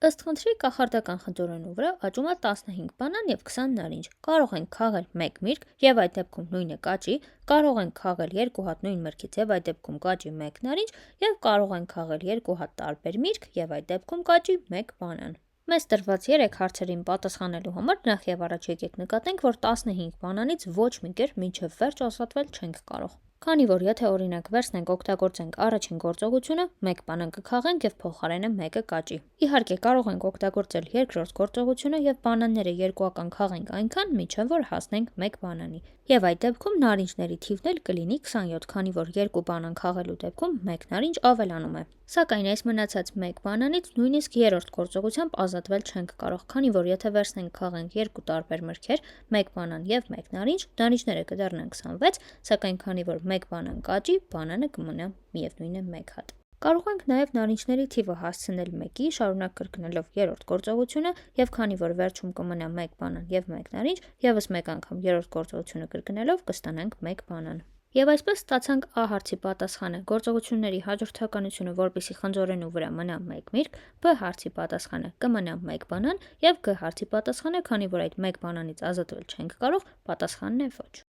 Ըստ խնդրի կախարդական խնձորենու վրա աճում է 15 բանան և 20 նարինջ, կարող ենք քաղել 1 միրգ և այդ դեպքում նույնը կաճի, կարող ենք քաղել 2 հատ նույն մրգից և այդ դեպքում կաճի 1 նարինջ և կարող ենք քաղել 2 հատ տարբեր միրգ և այդ դեպքում կաճի 1 բանան։ Մեզ տրված 3 հարցերին պատասխանելու համար նախ և առաջ եկեք նկատենք, որ 15 բանանից ոչ մի կերպ մինչև վերջ ազատվել չենք կարող։ Քանի որ եթե օրինակ վերցնենք օգտագործենք առաջին գործողությունը, 1 բանան կքաղենք և փոխարենը 1-ը կաճի։ Իհարկե կարող ենք օգտագործել երկրորդ գործողությունը և բանանները երկուական քաղենք այնքան, մինչև որ հասնենք 1 բանանի։ Եվ այդ դեպքում նարինջների թիվն էլ կլինի 27, քանի որ 2 բանան քաղելու դեպքում 1 նարինջ ավելանում է։ Սակայն այս մնացած 1 բանանից նույնիսկ երրորդ գործողությամբ ազատվել չենք կարող, քանի որ եթե վերցնենք քաղենք 2 տարբեր մրգեր, 1 բանան և 1 նարինջ, նարինջները կդառնան 26, սակայն քանի որ 1 բանան կաճի, բանանը կմնա միևնույնն է 1 հատ։ Կարող ենք նաև նարինջների թիվը հասցնել 1-ի, շարունակ կրկնելով երրորդ գործողությունը, և քանի որ վերջում կմնա 1 բանան և 1 նարինջ, ևս մեկ անգամ երրորդ գործողությունը կրկնելով կստանանք 1 բանան։ Եվ այսպես ստացանք A հարցի պատասխանը՝ գործողությունների հաջորդականությունը, որպեսզի խնձորենու վրա մնա 1 միրգ, B հարցի պատասխանը՝ կմնա 1 բանան, և G հարցի պատասխանը, քանի որ այդ 1 բանանից ազատվել չենք կարող, պատասխանն է ոչ։